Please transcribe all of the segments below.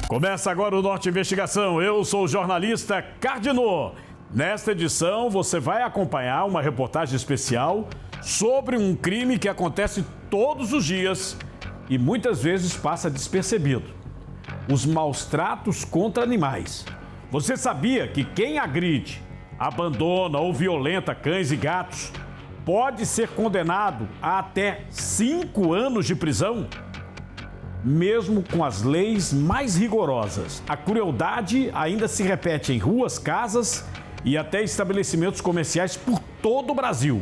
Começa agora o Norte Investigação. Eu sou o jornalista Cardinô. Nesta edição, você vai acompanhar uma reportagem especial sobre um crime que acontece todos os dias e muitas vezes passa despercebido: os maus-tratos contra animais. Você sabia que quem agride, abandona ou violenta cães e gatos pode ser condenado a até 5 anos de prisão? Mesmo com as leis mais rigorosas, a crueldade ainda se repete em ruas, casas e até estabelecimentos comerciais por todo o Brasil.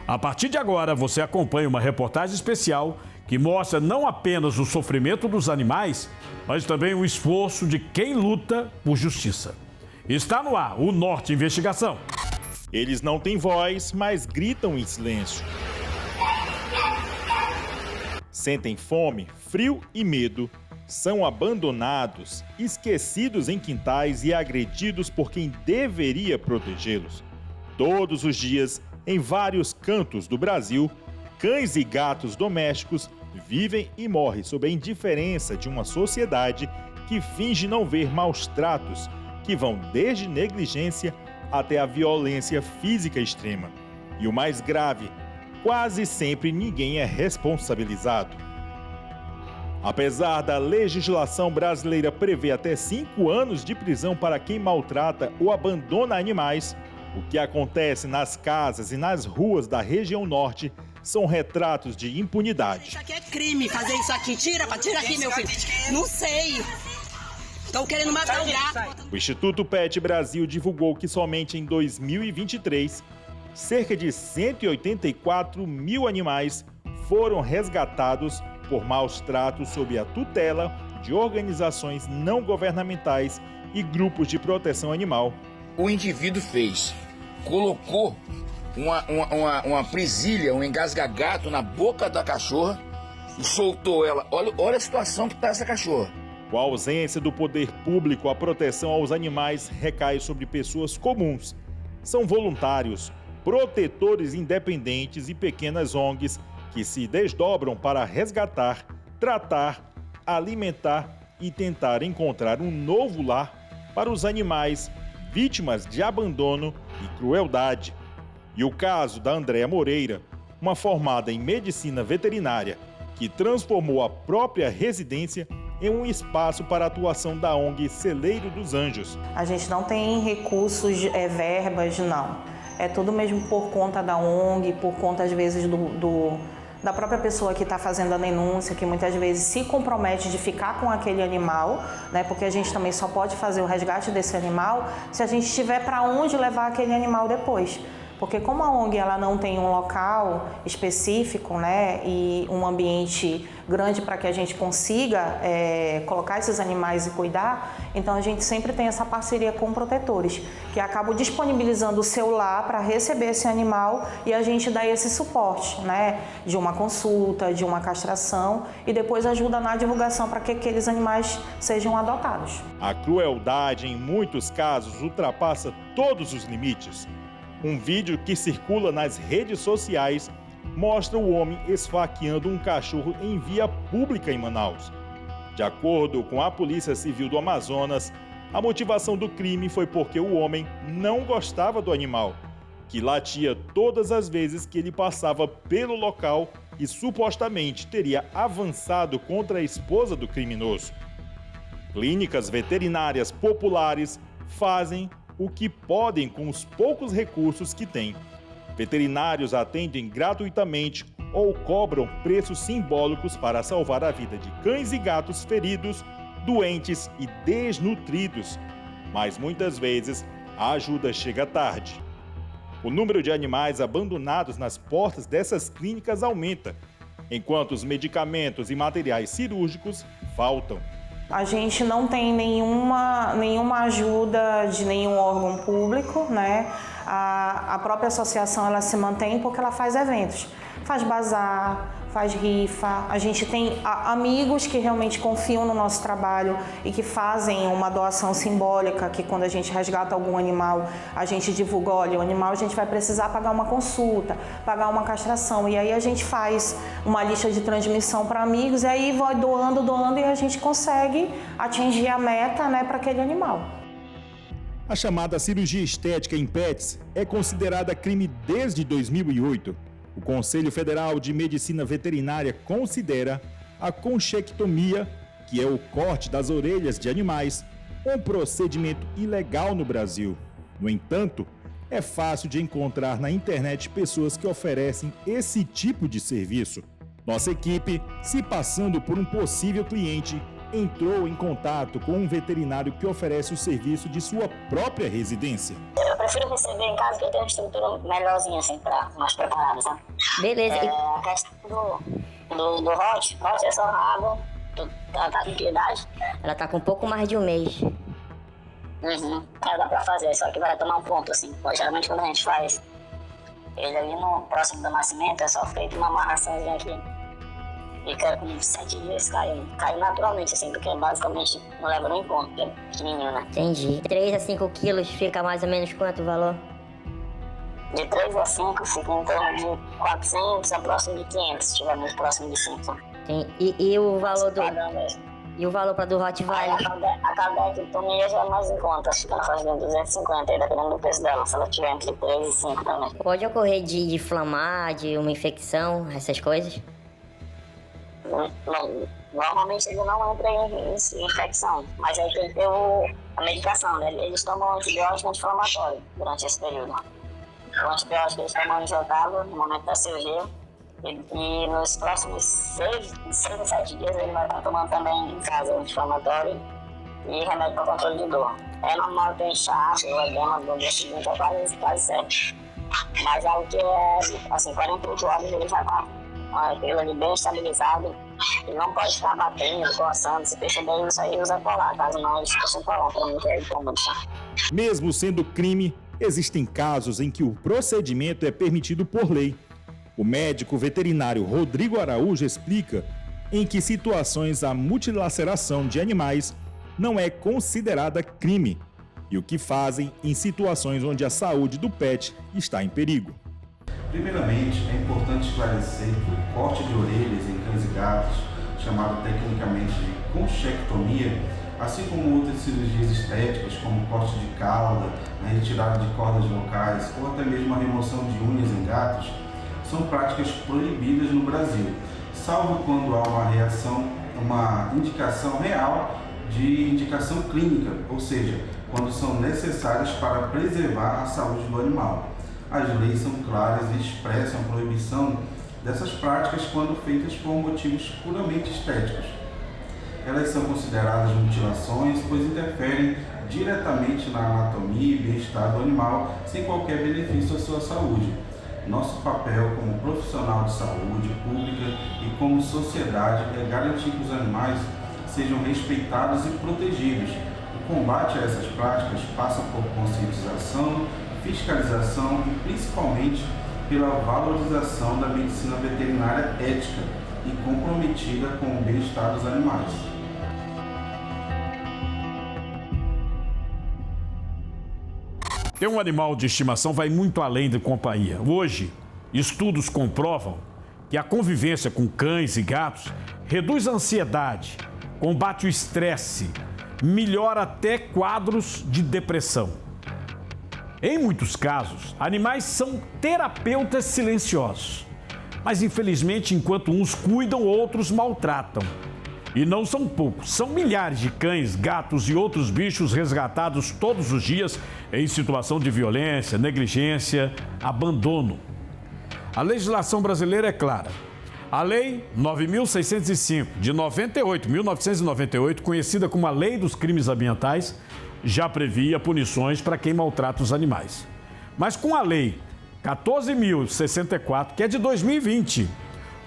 A partir de agora, você acompanha uma reportagem especial que mostra não apenas o sofrimento dos animais, mas também o esforço de quem luta por justiça. Está no ar o Norte Investigação. Eles não têm voz, mas gritam em silêncio. Sentem fome, frio e medo. São abandonados, esquecidos em quintais e agredidos por quem deveria protegê-los. Todos os dias, em vários cantos do Brasil, cães e gatos domésticos vivem e morrem sob a indiferença de uma sociedade que finge não ver maus tratos, que vão desde negligência até a violência física extrema. E o mais grave, quase sempre ninguém é responsabilizado. Apesar da legislação brasileira prever até 5 anos de prisão para quem maltrata ou abandona animais, o que acontece nas casas e nas ruas da região norte são retratos de impunidade. Isso aqui é crime, fazer isso aqui. Tira aqui, meu filho. Não sei. Estão querendo matar o gato. O Instituto Pet Brasil divulgou que somente em 2023, cerca de 184 mil animais foram resgatados por maus tratos sob a tutela de organizações não governamentais e grupos de proteção animal. O indivíduo colocou uma presilha, um engasga-gato na boca da cachorra e soltou ela. Olha a situação que está essa cachorra. Com a ausência do poder público, a proteção aos animais recai sobre pessoas comuns. São voluntários, protetores independentes e pequenas ONGs que se desdobram para resgatar, tratar, alimentar e tentar encontrar um novo lar para os animais vítimas de abandono e crueldade. E o caso da Andréa Moreira, uma formada em medicina veterinária, que transformou a própria residência em um espaço para a atuação da ONG Celeiro dos Anjos. A gente não tem recursos, verbas, não. É tudo mesmo por conta da ONG, por conta, às vezes, da própria pessoa que está fazendo a denúncia, que muitas vezes se compromete de ficar com aquele animal, né? Porque a gente também só pode fazer o resgate desse animal se a gente tiver para onde levar aquele animal depois. Porque como a ONG ela não tem um local específico, né, e um ambiente grande para que a gente consiga colocar esses animais e cuidar, então a gente sempre tem essa parceria com protetores, que acabam disponibilizando o seu lar para receber esse animal e a gente dá esse suporte, né, de uma consulta, de uma castração e depois ajuda na divulgação para que aqueles animais sejam adotados. A crueldade, em muitos casos, ultrapassa todos os limites. Um vídeo que circula nas redes sociais mostra o homem esfaqueando um cachorro em via pública em Manaus. De acordo com a Polícia Civil do Amazonas, a motivação do crime foi porque o homem não gostava do animal, que latia todas as vezes que ele passava pelo local e supostamente teria avançado contra a esposa do criminoso. Clínicas veterinárias populares fazem o que podem com os poucos recursos que têm. Veterinários atendem gratuitamente ou cobram preços simbólicos para salvar a vida de cães e gatos feridos, doentes e desnutridos. Mas muitas vezes a ajuda chega tarde. O número de animais abandonados nas portas dessas clínicas aumenta, enquanto os medicamentos e materiais cirúrgicos faltam. A gente não tem nenhuma ajuda de nenhum órgão público, né? A própria associação ela se mantém porque ela faz eventos, faz bazar, faz rifa, a gente tem amigos que realmente confiam no nosso trabalho e que fazem uma doação simbólica, que quando a gente resgata algum animal, a gente divulga, olha, o animal a gente vai precisar pagar uma consulta, pagar uma castração, e aí a gente faz uma lista de transmissão para amigos, e aí vai doando e a gente consegue atingir a meta, né, para aquele animal. A chamada cirurgia estética em pets é considerada crime desde 2008. O Conselho Federal de Medicina Veterinária considera a conchectomia, que é o corte das orelhas de animais, um procedimento ilegal no Brasil. No entanto, é fácil de encontrar na internet pessoas que oferecem esse tipo de serviço. Nossa equipe, se passando por um possível cliente, entrou em contato com um veterinário que oferece o serviço de sua própria residência. Eu prefiro receber em casa, que eu tenho uma estrutura melhorzinha, assim, mais preparada, sabe? Beleza. A questão do Hot é só rabo. Ela tá com que idade? Ela tá com um pouco mais de um mês. Dá pra fazer, só que vai tomar um ponto, assim. Geralmente quando a gente faz ele ali no próximo do nascimento, é só feito uma amarraçãozinha aqui. Fica com 7 dias caindo. Cai naturalmente, assim, porque basicamente não leva nem ponto, porque é pequenininho, né? Entendi. 3 a 5 quilos fica mais ou menos quanto o valor? De 3 a 5 fica em torno de 400 a próximo de 500, se estiver muito próximo de 5. E o valor do... E o valor para do Rottweiler? A cadectomia já é mais em conta, fica na faixa de 250, dependendo do preço dela, se ela tiver entre 3 e 5 também. Pode ocorrer de inflamar, de uma infecção, essas coisas? Normalmente ele não entra em infecção, mas aí tem que ter a medicação, né? Eles tomam antibiótico anti-inflamatório durante esse período. O antibiótico eles tomam injetável no momento da cirurgia e nos próximos 6 a 7 dias ele vai estar tomando também em casa anti-inflamatório e remédio para controle de dor. É normal ter inchaço, edema do dia seguinte, é quase certo. Mas algo que é, assim, 48 horas ele já está aquilo ali bem estabilizado, e não pode ficar batendo, coçando, se perceber isso aí usa colar, caso não eles precisam colar, para não ter incômodo. Mesmo sendo crime, existem casos em que o procedimento é permitido por lei. O médico veterinário Rodrigo Araújo explica em que situações a mutilaceração de animais não é considerada crime e o que fazem em situações onde a saúde do pet está em perigo. Primeiramente, é importante esclarecer que o corte de orelhas em cães e gatos, chamado tecnicamente de conchectomia, assim como outras cirurgias estéticas, como corte de cauda, a retirada de cordas vocais ou até mesmo a remoção de unhas em gatos, são práticas proibidas no Brasil, salvo quando há uma indicação real de indicação clínica, ou seja, quando são necessárias para preservar a saúde do animal. As leis são claras e expressam a proibição dessas práticas quando feitas por motivos puramente estéticos. Elas são consideradas mutilações, pois interferem diretamente na anatomia e bem-estar do animal, sem qualquer benefício à sua saúde. Nosso papel como profissional de saúde pública e como sociedade é garantir que os animais sejam respeitados e protegidos. O combate a essas práticas passa por conscientização, fiscalização e principalmente pela valorização da medicina veterinária ética e comprometida com o bem-estar dos animais. Ter um animal de estimação vai muito além da companhia. Hoje, estudos comprovam que a convivência com cães e gatos reduz a ansiedade, combate o estresse, melhora até quadros de depressão. Em muitos casos, animais são terapeutas silenciosos. Mas, infelizmente, enquanto uns cuidam, outros maltratam. E não são poucos, são milhares de cães, gatos e outros bichos resgatados todos os dias em situação de violência, negligência, abandono. A legislação brasileira é clara. A Lei 9.605, de 1998, conhecida como a Lei dos Crimes Ambientais, já previa punições para quem maltrata os animais. Mas com a Lei 14.064, que é de 2020,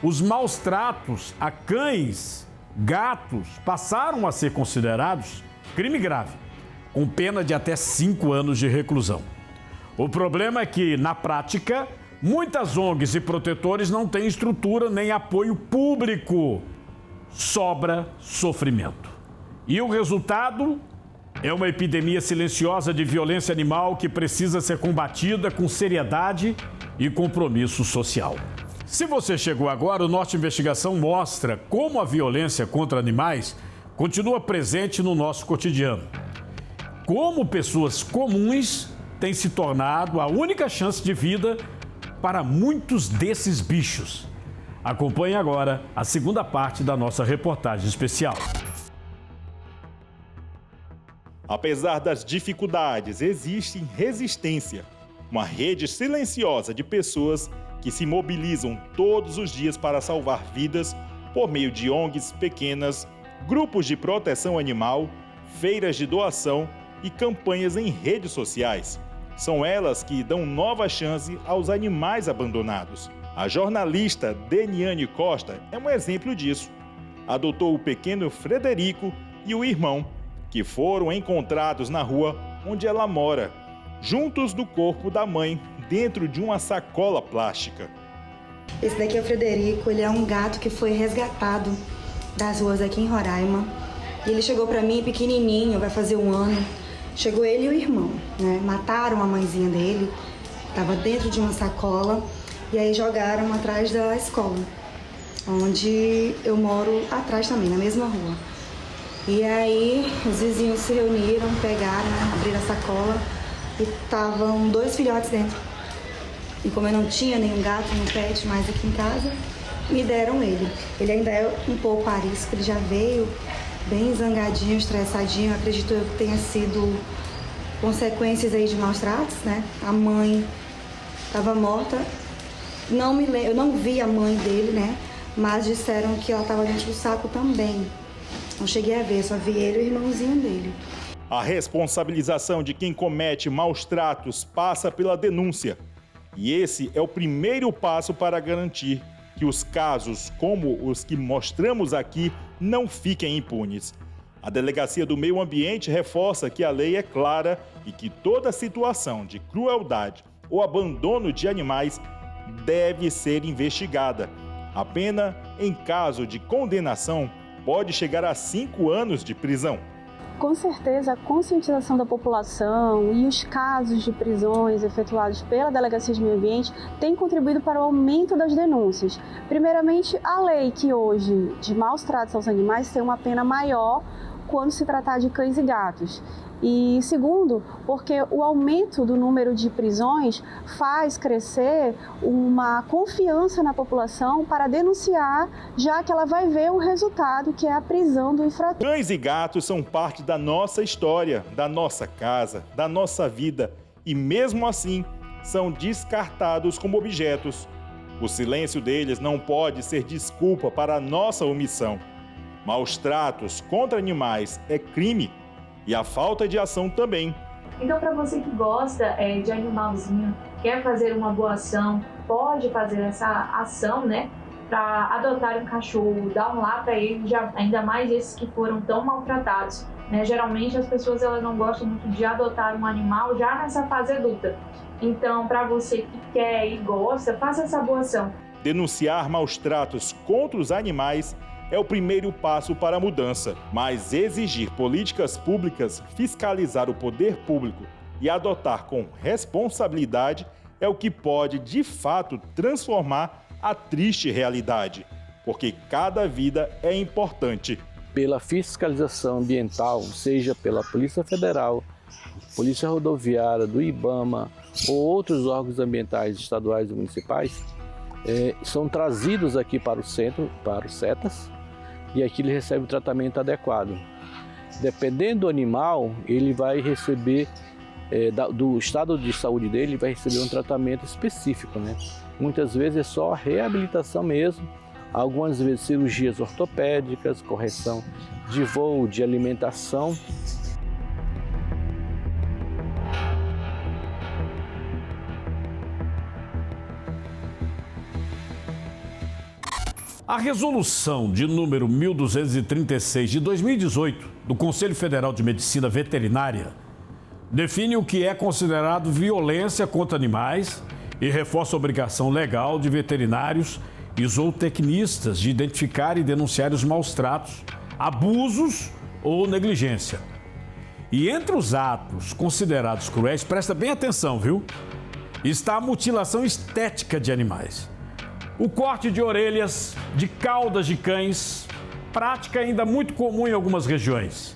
os maus tratos a cães, gatos, passaram a ser considerados crime grave, com pena de até 5 anos de reclusão. O problema é que, na prática, Muitas ONGs e protetores não têm estrutura nem apoio público. Sobra sofrimento. E o resultado é uma epidemia silenciosa de violência animal que precisa ser combatida com seriedade e compromisso social. Se você chegou agora, o Norte Investigação mostra como a violência contra animais continua presente no nosso cotidiano. Como pessoas comuns têm se tornado a única chance de vida para muitos desses bichos. Acompanhe agora a segunda parte da nossa reportagem especial. Apesar das dificuldades, existe resistência. Uma rede silenciosa de pessoas que se mobilizam todos os dias para salvar vidas por meio de ONGs pequenas, grupos de proteção animal, feiras de doação e campanhas em redes sociais. São elas que dão nova chance aos animais abandonados. A jornalista Deniane Costa é um exemplo disso. Adotou o pequeno Frederico e o irmão, que foram encontrados na rua onde ela mora, juntos do corpo da mãe, dentro de uma sacola plástica. Esse daqui é o Frederico, ele é um gato que foi resgatado das ruas aqui em Roraima. E ele chegou para mim pequenininho, vai fazer 1 ano. Chegou ele e o irmão, né? Mataram a mãezinha dele, estava dentro de uma sacola, e aí jogaram atrás da escola, onde eu moro atrás também, na mesma rua. E aí os vizinhos se reuniram, pegaram, né? Abriram a sacola e estavam 2 filhotes dentro. E como eu não tinha nenhum gato, nenhum pet mais aqui em casa, me deram ele. Ele ainda é um pouco arisco, ele já veio bem zangadinho, estressadinho. Eu acredito eu que tenha sido consequências aí de maus tratos, né? A mãe estava morta. Eu não vi a mãe dele, né? Mas disseram que ela estava dentro do saco também. Não cheguei a ver, só vi ele e o irmãozinho dele. A responsabilização de quem comete maus tratos passa pela denúncia. E esse é o primeiro passo para garantir que os casos como os que mostramos aqui não fiquem impunes. A Delegacia do Meio Ambiente reforça que a lei é clara e que toda situação de crueldade ou abandono de animais deve ser investigada. A pena, em caso de condenação, pode chegar a 5 anos de prisão. Com certeza, a conscientização da população e os casos de prisões efetuados pela Delegacia de Meio Ambiente têm contribuído para o aumento das denúncias. Primeiramente, a lei que hoje de maus tratos aos animais tem uma pena maior quando se tratar de cães e gatos. E segundo, porque o aumento do número de prisões faz crescer uma confiança na população para denunciar, já que ela vai ver o resultado, que é a prisão do infrator. Cães e gatos são parte da nossa história, da nossa casa, da nossa vida e mesmo assim são descartados como objetos. O silêncio deles não pode ser desculpa para a nossa omissão. Maus tratos contra animais é crime e a falta de ação também. Então, para você que gosta de animalzinho, quer fazer uma boa ação, pode fazer essa ação, né? Para adotar um cachorro, dar um lar para ele, ainda mais esses que foram tão maltratados. Né? Geralmente as pessoas elas não gostam muito de adotar um animal já nessa fase adulta. Então, para você que quer e gosta, faça essa boa ação. Denunciar maus tratos contra os animais é o primeiro passo para a mudança, mas exigir políticas públicas, fiscalizar o poder público e adotar com responsabilidade é o que pode, de fato, transformar a triste realidade, porque cada vida é importante. Pela fiscalização ambiental, seja pela Polícia Federal, Polícia Rodoviária, do IBAMA ou outros órgãos ambientais estaduais e municipais, são trazidos aqui para o centro, para os CETAS, e aqui ele recebe o tratamento adequado. Dependendo do animal, ele vai receber, do estado de saúde dele, vai receber um tratamento específico, né? Muitas vezes é só a reabilitação mesmo, algumas vezes cirurgias ortopédicas, correção de voo, de alimentação. A resolução de número 1236 de 2018 do Conselho Federal de Medicina Veterinária define o que é considerado violência contra animais e reforça a obrigação legal de veterinários e zootecnistas de identificar e denunciar os maus-tratos, abusos ou negligência. E entre os atos considerados cruéis, presta bem atenção, viu? Está a mutilação estética de animais. O corte de orelhas, de caudas de cães, prática ainda muito comum em algumas regiões,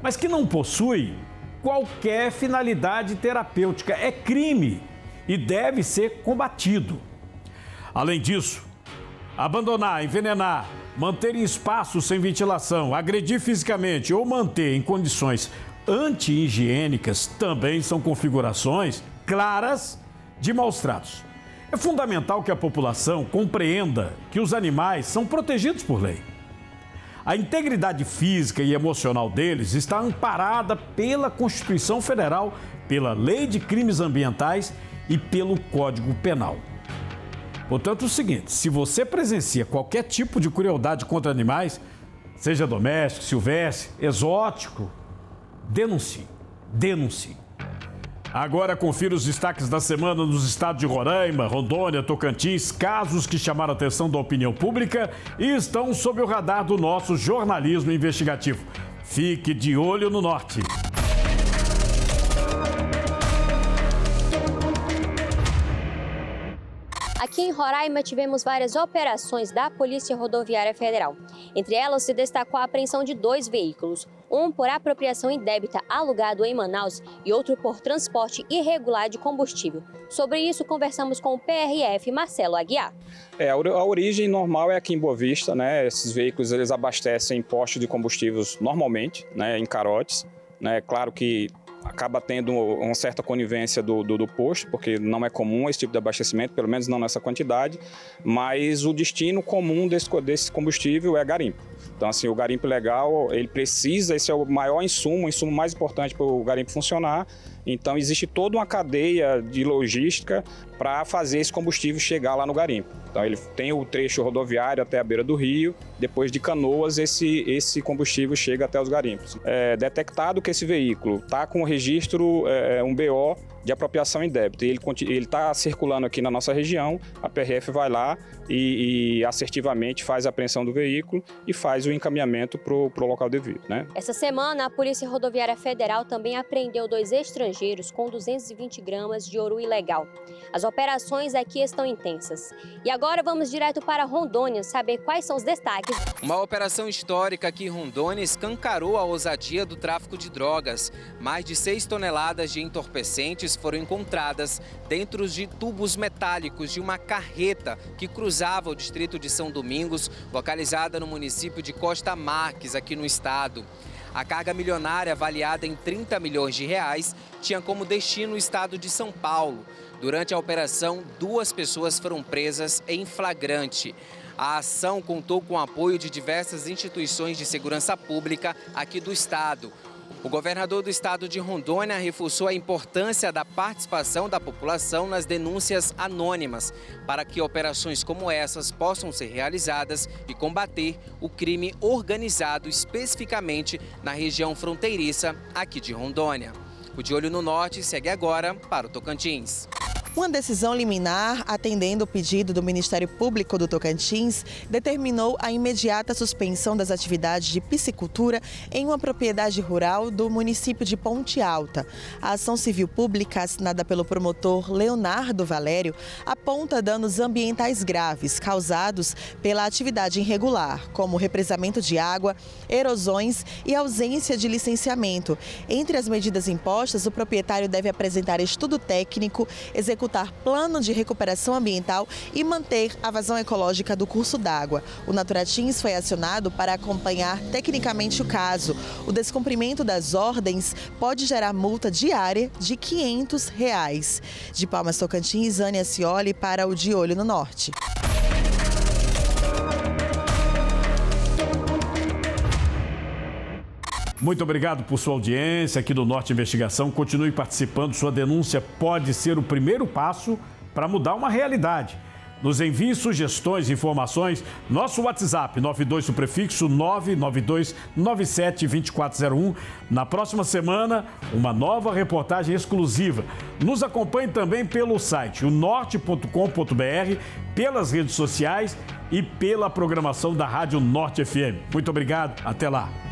mas que não possui qualquer finalidade terapêutica. É crime e deve ser combatido. Além disso, abandonar, envenenar, manter em espaços sem ventilação, agredir fisicamente ou manter em condições anti-higiênicas também são configurações claras de maus-tratos. É fundamental que a população compreenda que os animais são protegidos por lei. A integridade física e emocional deles está amparada pela Constituição Federal, pela Lei de Crimes Ambientais e pelo Código Penal. Portanto, é o seguinte, se você presencia qualquer tipo de crueldade contra animais, seja doméstico, silvestre, exótico, denuncie. Agora confira os destaques da semana nos estados de Roraima, Rondônia, Tocantins, casos que chamaram a atenção da opinião pública e estão sob o radar do nosso jornalismo investigativo. Fique de olho no norte. Aqui em Roraima tivemos várias operações da Polícia Rodoviária Federal. Entre elas se destacou a apreensão de 2 veículos, um por apropriação indébita alugado em Manaus e outro por transporte irregular de combustível. Sobre isso conversamos com o PRF Marcelo Aguiar. A origem normal é aqui em Boa Vista, né? Esses veículos eles abastecem postos de combustíveis normalmente, né? Em carotes, né? Claro que acaba tendo uma certa conivência do posto, porque não é comum esse tipo de abastecimento, pelo menos não nessa quantidade, mas o destino comum desse combustível é garimpo. Então, assim, o garimpo legal, ele precisa, esse é o maior insumo, o insumo mais importante para o garimpo funcionar. Então, existe toda uma cadeia de logística para fazer esse combustível chegar lá no garimpo. Então, ele tem o trecho rodoviário até a beira do rio, depois de Canoas, esse combustível chega até os garimpos. É detectado que esse veículo está com o registro, um BO de apropriação indébita, e ele está circulando aqui na nossa região, a PRF vai lá e assertivamente faz a apreensão do veículo e faz o encaminhamento para o local devido, né? Essa semana, a Polícia Rodoviária Federal também apreendeu 2 estrangeiros com 220 gramas de ouro ilegal. As operações aqui estão intensas. E agora vamos direto para Rondônia saber quais são os destaques. Uma operação histórica aqui em Rondônia escancarou a ousadia do tráfico de drogas. Mais de 6 toneladas de entorpecentes foram encontradas dentro de tubos metálicos de uma carreta que cruzava o distrito de São Domingos, localizada no município de Costa Marques, aqui no estado. A carga milionária, avaliada em 30 milhões de reais, tinha como destino o estado de São Paulo. Durante a operação, 2 pessoas foram presas em flagrante. A ação contou com o apoio de diversas instituições de segurança pública aqui do estado. O governador do estado de Rondônia reforçou a importância da participação da população nas denúncias anônimas, para que operações como essas possam ser realizadas e combater o crime organizado especificamente na região fronteiriça aqui de Rondônia. O De Olho no Norte segue agora para o Tocantins. Uma decisão liminar, atendendo o pedido do Ministério Público do Tocantins, determinou a imediata suspensão das atividades de piscicultura em uma propriedade rural do município de Ponte Alta. A ação civil pública, assinada pelo promotor Leonardo Valério, aponta danos ambientais graves causados pela atividade irregular, como represamento de água, erosões e ausência de licenciamento. Entre as medidas impostas, o proprietário deve apresentar estudo técnico, executar plano de recuperação ambiental e manter a vazão ecológica do curso d'água. O Naturatins foi acionado para acompanhar tecnicamente o caso. O descumprimento das ordens pode gerar multa diária de R$ 500. De Palmas, Tocantins, Ânia Cioli para o De Olho no Norte. Muito obrigado por sua audiência aqui do Norte Investigação. Continue participando. Sua denúncia pode ser o primeiro passo para mudar uma realidade. Nos envie sugestões e informações. Nosso WhatsApp, 92 o prefixo 992972401. Na próxima semana, uma nova reportagem exclusiva. Nos acompanhe também pelo site unorte.com.br, pelas redes sociais e pela programação da Rádio Norte FM. Muito obrigado, até lá.